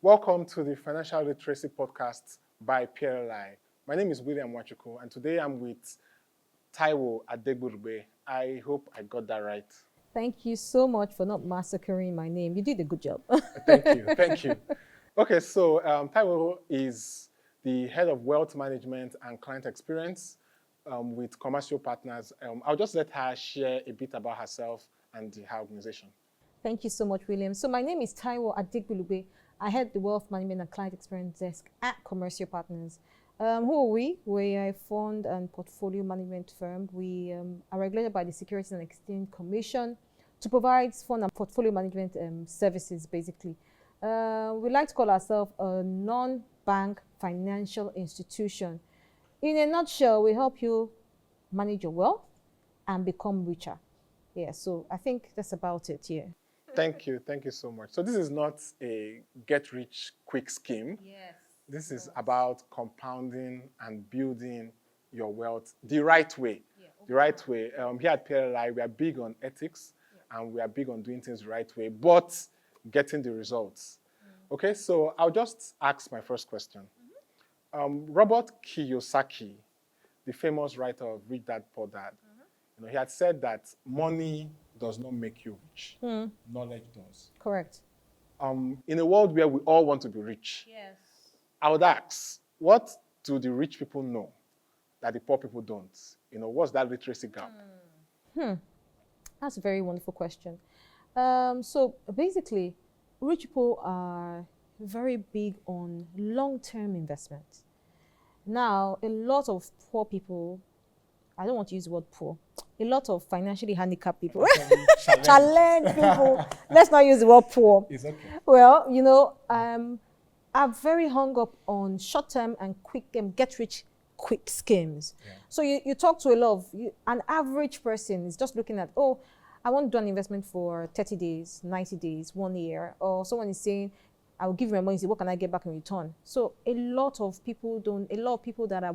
Welcome to the Financial Literacy Podcast by PLLI. My name is William Wachuku, and today I'm with Taiwo Adegburugbe. I hope I got that right. Thank you so much for not massacring my name. You did a good job. Thank you. Okay, so Taiwo is the head of wealth management and client experience with commercial partners. I'll just let her share a bit about herself and her organization. Thank you so much, William. So my name is Taiwo Adegburugbe. I head the wealth management and client experience desk at Commercial Partners. Who are we? We are a fund and portfolio management firm. We are regulated by the Securities and Exchange Commission to provide fund and portfolio management services, basically. We like to call ourselves a non-bank financial institution. In a nutshell, we help you manage your wealth and become richer. Yeah, so I think that's about it here. Thank you so much. So this is not a get-rich-quick scheme. Yes. This is about compounding and building your wealth the right way. Yeah, the right way. Here at PLLI, we are big on ethics and we are big on doing things the right way, but getting the results. Okay, so I'll just ask my first question. Robert Kiyosaki, the famous writer of Rich Dad Poor Dad, he had said that money does not make you rich. Knowledge does. Correct. In a world where we all want to be rich, Yes. I would ask, what do the rich people know that the poor people don't? What's that literacy gap? That's a very wonderful question. So basically, rich people are very big on long-term investment. Now, a lot of poor people, I don't want to use the word poor, a lot of financially handicapped people, challenge people, let's not use the word poor. It's okay. Well, are very hung up on short-term and quick get-rich-quick schemes. Yeah. So you talk to a lot of, an average person is just looking at, oh, I want to do an investment for 30 days, 90 days, 1 year, or someone is saying, I will give you my money, say, what can I get back in return? So a lot of people that are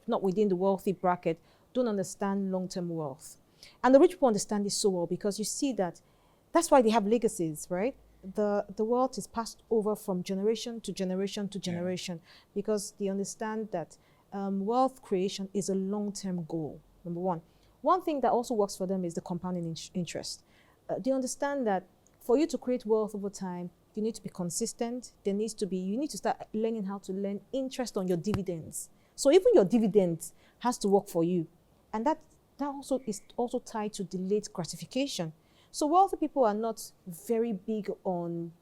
not within the wealthy bracket don't understand long-term wealth. And the rich people understand this so well because you see that's why they have legacies, right? The wealth is passed over from generation to generation to generation because they understand that wealth creation is a long-term goal, number one. One thing that also works for them is the compounding interest. They understand that for you to create wealth over time, you need to be consistent. You need to start learning how to earn interest on your dividends. So even your dividends has to work for you. And that also is also tied to delayed gratification. So wealthy people are not very big on,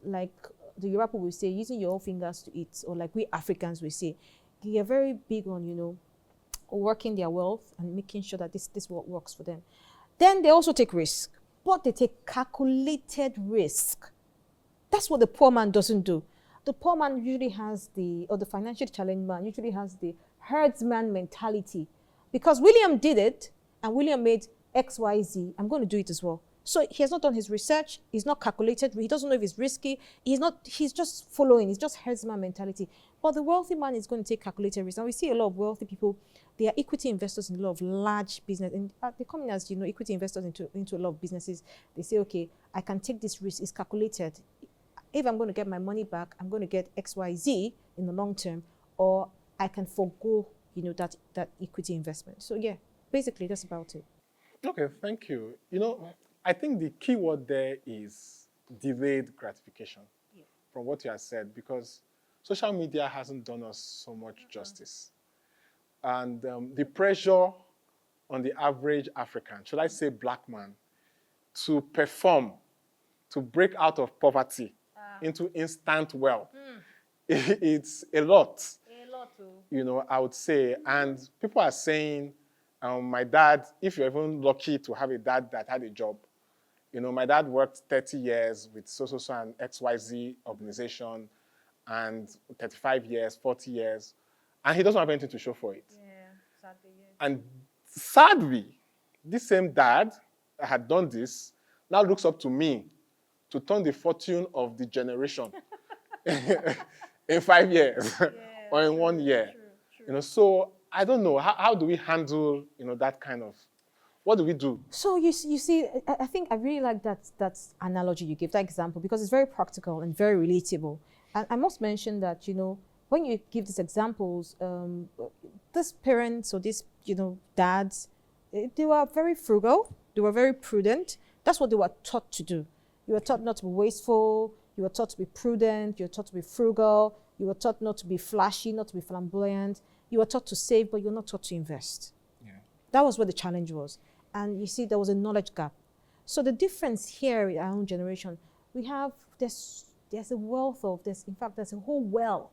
like the Yoruba will say, using your own fingers to eat, or like we Africans will say, they are very big on, working their wealth and making sure that this works for them. Then they also take risk, but they take calculated risk. That's what the poor man doesn't do. The poor man usually the financially challenged man usually has the herdsman mentality. Because William did it, and William made X, Y, Z, I'm going to do it as well. So he has not done his research, he's not calculated, he doesn't know if it's risky, he's just following, it's just herdsman mentality. But the wealthy man is going to take calculated risk. And we see a lot of wealthy people, they are equity investors in a lot of large business. And they come in as, equity investors into a lot of businesses. They say, okay, I can take this risk, it's calculated. If I'm going to get my money back, I'm going to get X, Y, Z in the long term, or I can forego, that equity investment. So yeah, basically that's about it. Okay, thank you. I think the key word there is delayed gratification from what you have said, because social media hasn't done us so much justice. And the pressure on the average African, should I say black man, to perform, to break out of poverty into instant wealth, it's a lot. I would say. And people are saying, my dad, if you're even lucky to have a dad that had a job, my dad worked 30 years with so and XYZ organization, and 35 years, 40 years, and he doesn't have anything to show for it. Yeah, sadly, yes. And sadly, this same dad that had done this now looks up to me to turn the fortune of the generation in 5 years or in 1 year. True. So I don't know, how do we handle, that kind of, what do we do? So you see, I think I really like that analogy you gave, that example, because it's very practical and very relatable. And I must mention that, when you give these examples, these parents or these, dads, they were very frugal. They were very prudent. That's what they were taught to do. You were taught not to be wasteful. You were taught to be prudent. You were taught to be frugal. You were taught not to be flashy, not to be flamboyant. You were taught to save, but you were not taught to invest. Yeah. That was what the challenge was. And you see, there was a knowledge gap. So the difference here in our own generation, there's a wealth of this. In fact, there's a whole well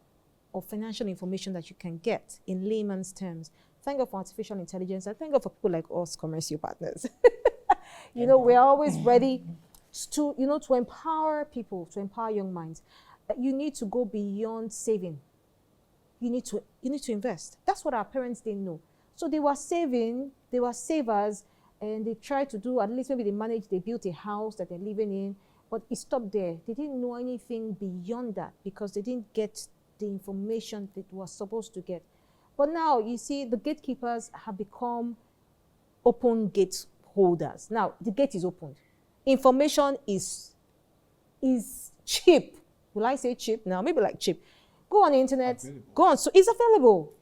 of financial information that you can get in layman's terms. Thank God for artificial intelligence. And thank God for people like us, commercial partners. We're always ready to empower people, to empower young minds. You need to go beyond saving. You need to invest. That's what our parents didn't know. So they were saving, they were savers, and they tried to do, at least maybe they built a house that they're living in, but it stopped there. They didn't know anything beyond that because they didn't get the information that they were supposed to get. But now, you see, the gatekeepers have become open gate holders. Now, the gate is opened. Information is cheap. Will I say cheap? Now, maybe like cheap. Go on the internet, go on. So it's available.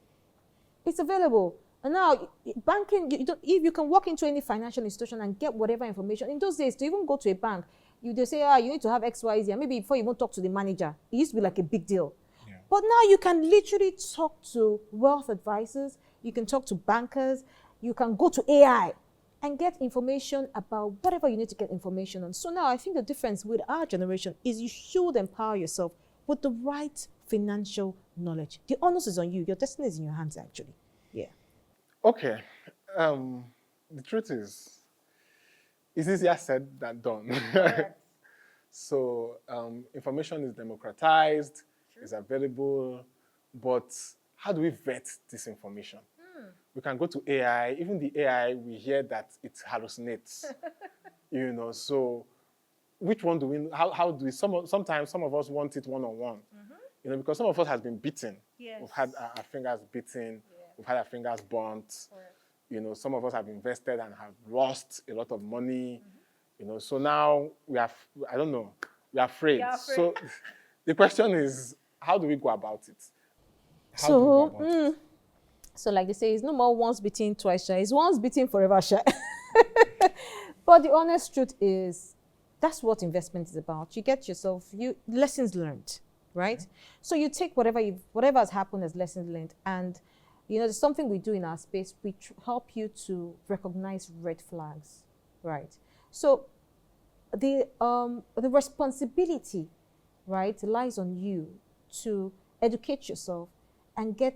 It's available. And now, banking, if you can walk into any financial institution and get whatever information, in those days, to even go to a bank, they say, you need to have X, Y, Z, and maybe before you even talk to the manager, it used to be like a big deal. Yeah. But now you can literally talk to wealth advisors, you can talk to bankers, you can go to AI and get information about whatever you need to get information on. So now I think the difference with our generation is you should empower yourself with the right financial knowledge. The onus is on you. Your destiny is in your hands, actually. Yeah. Okay. The truth is, it's easier said than done. So information is democratized, it's available, but how do we vet this information? We can go to AI. Even the AI, we hear that it hallucinates. So which one do we? How do we? Sometimes some of us want it one-on-one. Because some of us has been beaten. Yes. We've had our fingers beaten. Yeah. We've had our fingers burnt. Right. Some of us have invested and have lost a lot of money. So now we are afraid. So the question is, how do we go about it? So like they say, it's no more once bitten, twice shy. It's once bitten, forever shy. But the honest truth is, that's what investment is about. You get yourself, lessons learned, right? So you take whatever has happened as lessons learned, and there's something we do in our space. We help you to recognize red flags, right? So the responsibility, right, lies on you to educate yourself and get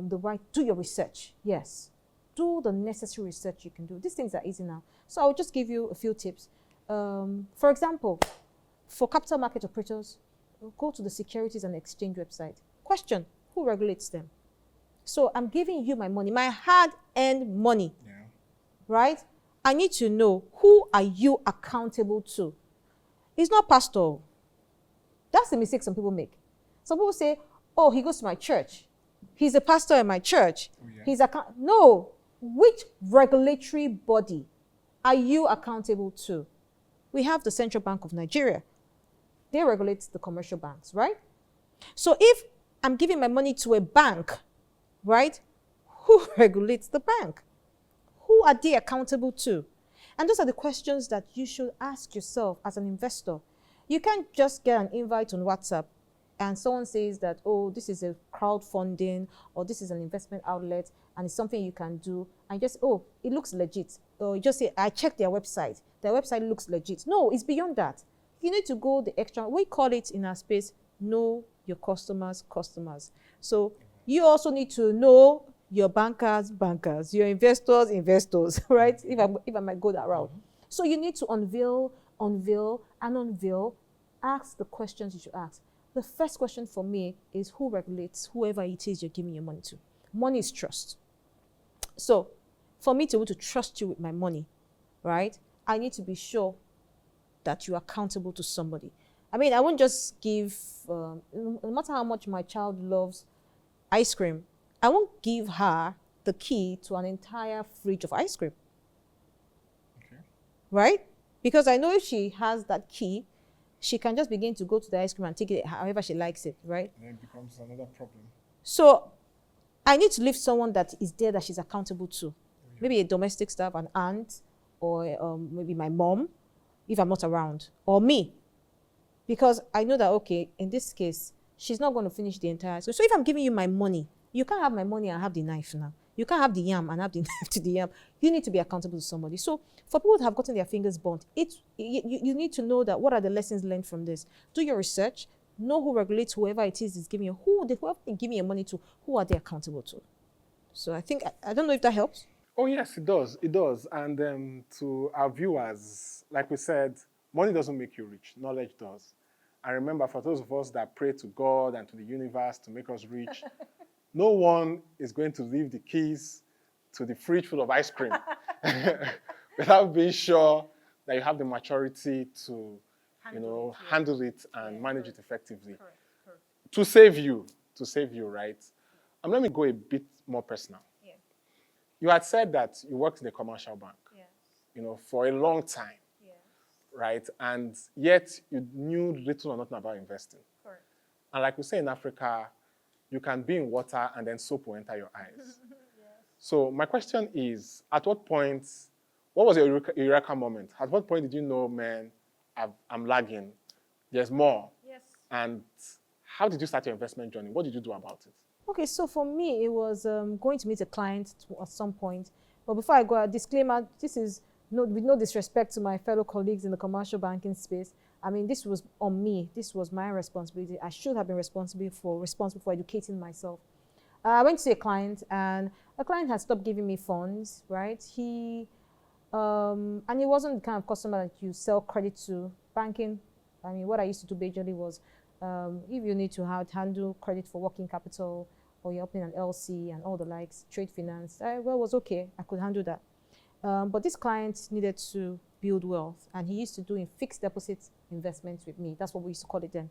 do your research. Yes, do the necessary research you can do. These things are easy now. So I'll just give you a few tips. For example, for capital market operators, go to the Securities and Exchange website. Question, who regulates them? So I'm giving you my money, my hard-earned money, right? I need to know, who are you accountable to? It's not pastor. That's the mistake some people make. Some people say, oh, he goes to my church. He's a pastor in my church. Oh, yeah. No. Which regulatory body are you accountable to? We have the Central Bank of Nigeria. They regulate the commercial banks, right? So if I'm giving my money to a bank, right, who regulates the bank? Who are they accountable to? And those are the questions that you should ask yourself as an investor. You can't just get an invite on WhatsApp and someone says that, oh, this is a crowdfunding or this is an investment outlet and it's something you can do. And just, oh, it looks legit. Or you just say, I checked their website. Their website looks legit. No, it's beyond that. You need to go the extra. We call it in our space, know your customers. So you also need to know your bankers, your investors, right? If I might go that route. So you need to unveil, ask the questions you should ask. The first question for me is, who regulates whoever it is you're giving your money to? Money is trust. So for me to be able to trust you with my money, right, I need to be sure that you're accountable to somebody. I mean, I won't just give, no matter how much my child loves ice cream, I won't give her the key to an entire fridge of ice cream. Okay. Right? Because I know if she has that key, she can just begin to go to the ice cream and take it however she likes it, right? And then it becomes another problem. So I need to leave someone that is there that she's accountable to. Maybe a domestic staff, an aunt, or maybe my mom, if I'm not around, or me. Because I know that, okay, in this case, she's not going to finish the entire. So if I'm giving you my money, you can't have my money and have the knife now. You can't have the yam and have the knife to the yam. You need to be accountable to somebody. So for people that have gotten their fingers burnt, you need to know that what are the lessons learned from this. Do your research. Know who regulates whoever it is giving you. Whoever they give your money to, who are they accountable to? So I think, I don't know if that helps. Oh, yes, it does. It does. And to our viewers, like we said, money doesn't make you rich. Knowledge does. And remember, for those of us that pray to God and to the universe to make us rich, no one is going to leave the keys to the fridge full of ice cream without being sure that you have the maturity to, handle it and manage it effectively. Correct. To save you, right? Let me go a bit more personal. Yeah. You had said that you worked in a commercial bank, Yes. for a long time, Yes. right? And yet you knew little or nothing about investing. Correct. And like we say in Africa, you can be in water and then soap will enter your eyes. Yes. So my question is, at what point, what was your eureka moment? At what point did you know, man, I'm lagging, there's more? Yes. And how did you start your investment journey? What did you do about it? Okay, so for me, it was going to meet a client at some point. But before I go, a disclaimer, this is with no disrespect to my fellow colleagues in the commercial banking space. I mean, this was on me. This was my responsibility. I should have been responsible for educating myself. I went to see a client, and a client had stopped giving me funds, right? And he wasn't the kind of customer that you sell credit to. Banking, I mean, what I used to do majorly was, if you need to handle credit for working capital, or you're opening an LC and all the likes, trade finance, it was okay. I could handle that. But this client needed to build wealth, and he used to do in fixed deposit investments with me. That's what we used to call it then.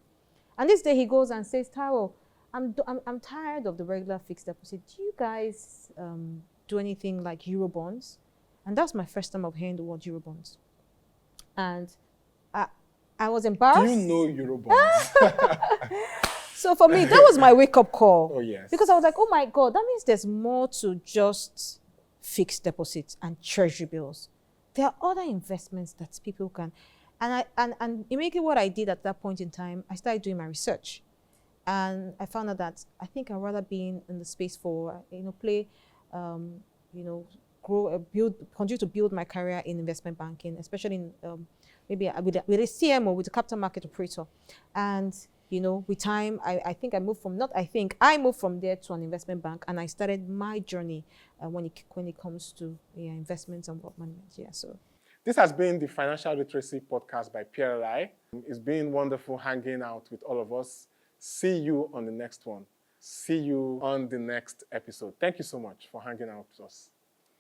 And this day he goes and says, Taiwo, I'm tired of the regular fixed deposit. Do you guys do anything like Eurobonds? And that's my first time of hearing the word Eurobonds. And I was embarrassed. Do you know Eurobonds? So for me, that was my wake-up call. Oh, yes. Because I was like, oh my God, that means there's more to just fixed deposits and treasury bills. There are other investments that people can. And immediately what I did at that point in time, I started doing my research. And I found out that I think I'd rather be in the space for, play, grow, continue to build my career in investment banking, especially in maybe with a CM or with a capital market operator. And with time, I moved from there to an investment bank, and I started my journey when it comes to investments and wealth management. Yeah, so. This has been the Financial Literacy Podcast by PLLI. It's been wonderful hanging out with all of us. See you on the next one. See you on the next episode. Thank you so much for hanging out with us.